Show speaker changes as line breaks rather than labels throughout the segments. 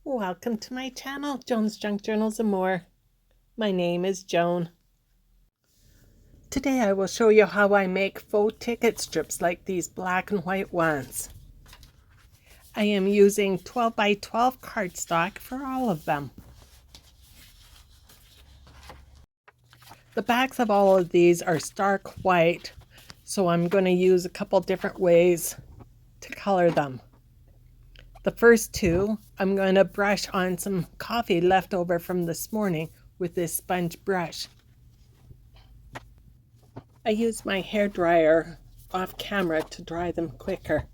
Welcome to my channel, Joan's Junk Journals and More. My name is Joan. Today I will show you how I make faux ticket strips like these black and white ones. I am using 12 by 12 cardstock for all of them. The backs of all of these are stark white, so I'm going to use a couple different ways to color them. The first two, I'm going to brush on some coffee left over from this morning with this sponge brush. I use my hair dryer off camera to dry them quicker.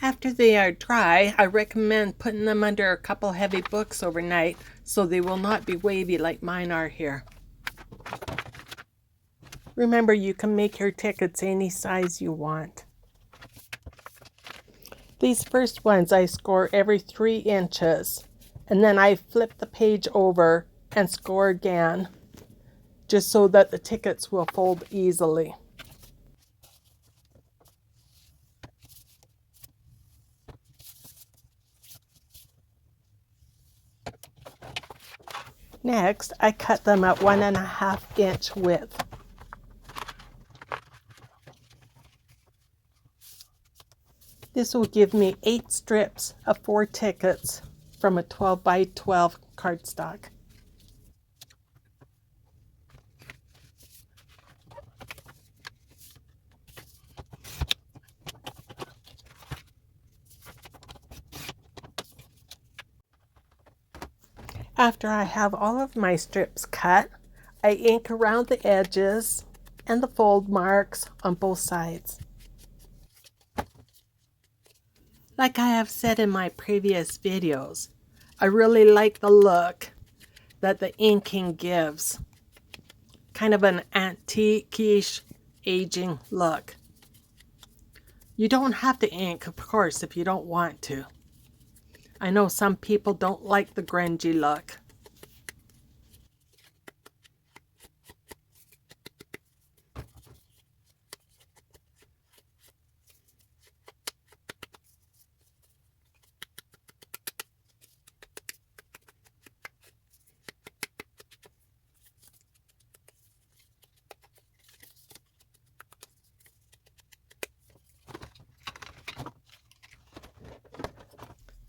After they are dry, I recommend putting them under a couple heavy books overnight so they will not be wavy like mine are here. Remember, you can make your tickets any size you want. These first ones I score every 3 inches, and then I flip the page over and score again, just so that the tickets will fold easily. Next, I cut them at 1.5 inch width. This will give me 8 strips of 4 tickets from a 12 by 12 cardstock. After I have all of my strips cut, I ink around the edges and the fold marks on both sides. Like I have said in my previous videos, I really like the look that the inking gives. Kind of an antique-ish aging look. You don't have to ink, of course, if you don't want to. I know some people don't like the grungy look.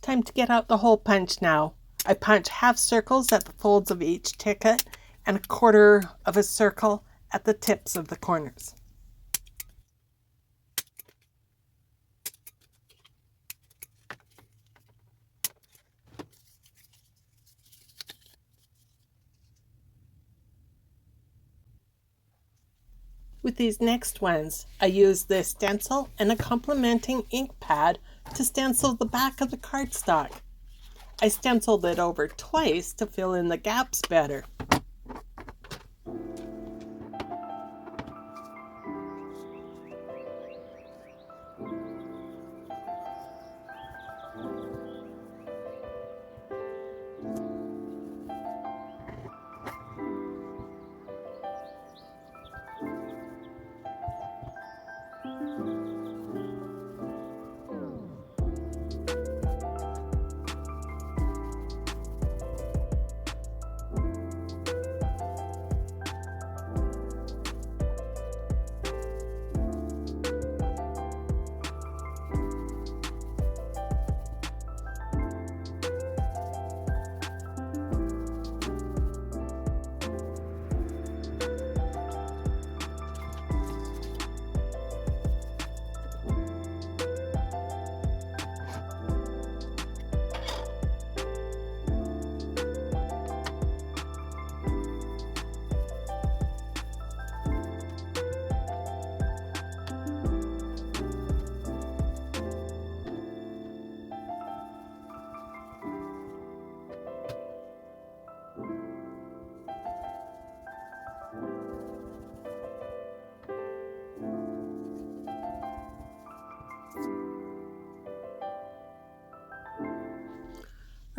Time to get out the hole punch now. I punch half circles at the folds of each ticket and 1/4 of a circle at the tips of the corners. With these next ones, I use this stencil and a complementing ink pad to stencil the back of the cardstock. I stenciled it over twice to fill in the gaps better.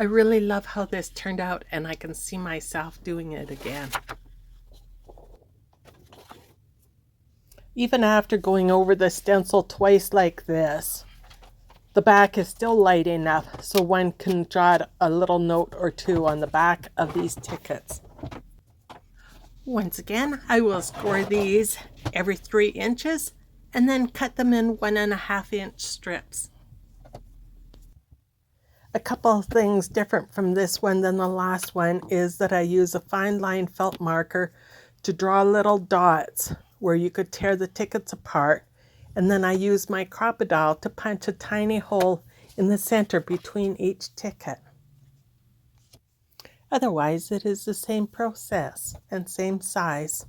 I really love how this turned out, and I can see myself doing it again. Even after going over the stencil twice like this, The back is still light enough so one can jot a little note or two on the back of these tickets. Once again, I will score these every 3 inches and then cut them in 1.5 inch strips. A couple of things different from this one than the last one is that I use a fine line felt marker to draw little dots where you could tear the tickets apart, and then I use my crocodile to punch a tiny hole in the center between each ticket. Otherwise, it is the same process and same size.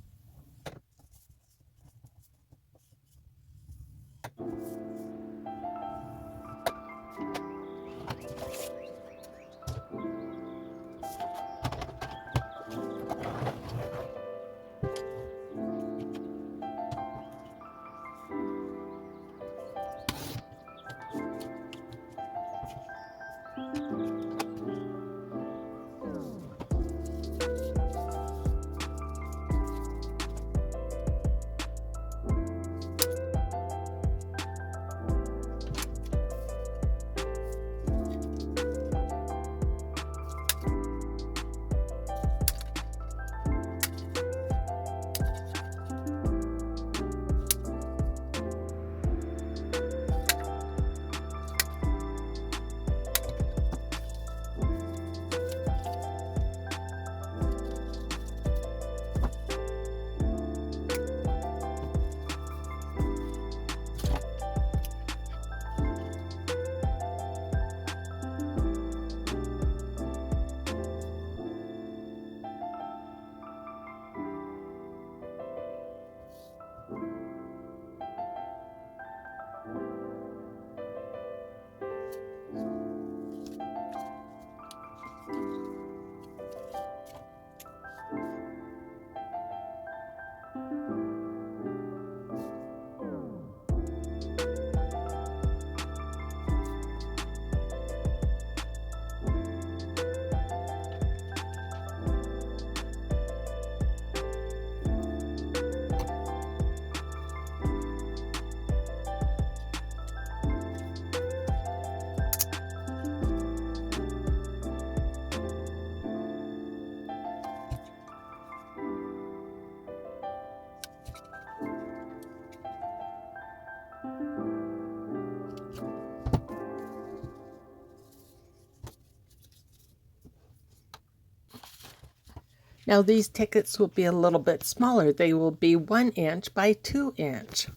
Now these tickets will be a little bit smaller. They will be 1 inch by 2 inch.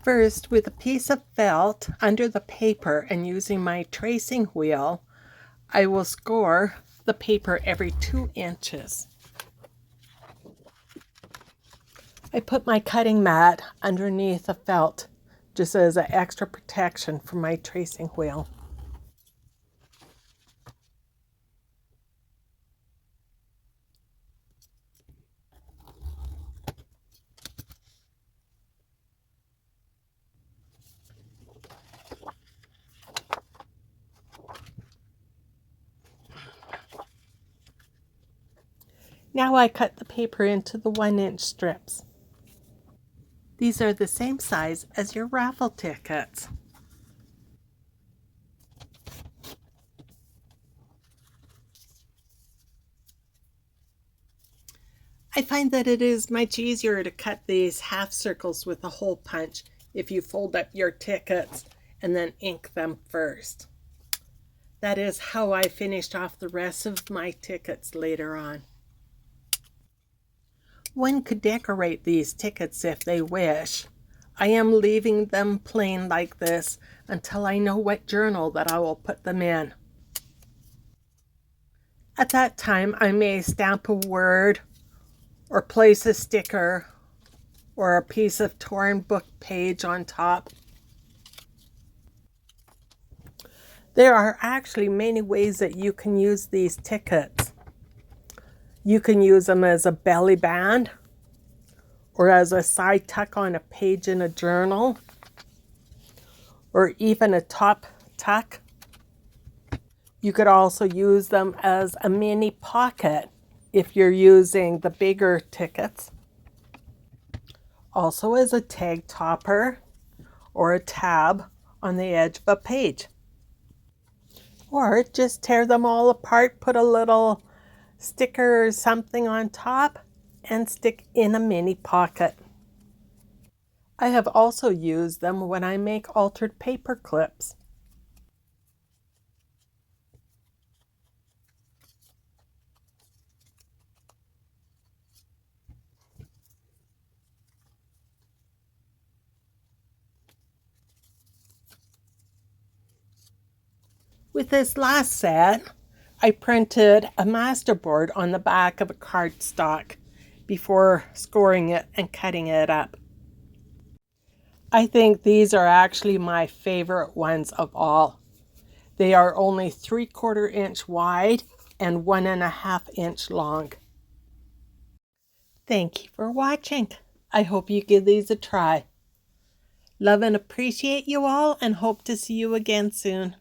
First, with a piece of felt under the paper and using my tracing wheel, I will score the paper every 2 inches. I put my cutting mat underneath the felt just as an extra protection for my tracing wheel. Now I cut the paper into the 1 inch strips. These are the same size as your raffle tickets. I find that it is much easier to cut these half circles with a hole punch if you fold up your tickets and then ink them first. That is how I finished off the rest of my tickets later on. One could decorate these tickets if they wish. I am leaving them plain like this until I know what journal that I will put them in. At that time, I may stamp a word or place a sticker or a piece of torn book page on top. There are actually many ways that you can use these tickets. You can use them as a belly band or as a side tuck on a page in a journal or even a top tuck. You could also use them as a mini pocket if you're using the bigger tickets. Also as a tag topper or a tab on the edge of a page. Or just tear them all apart, put a little sticker or something on top, and stick in a mini pocket. I have also used them when I make altered paper clips. With this last set, I printed a masterboard on the back of a cardstock before scoring it and cutting it up. I think these are actually my favorite ones of all. They are only 3/4 inch wide and 1.5 inch long. Thank you for watching. I hope you give these a try. Love and appreciate you all and hope to see you again soon.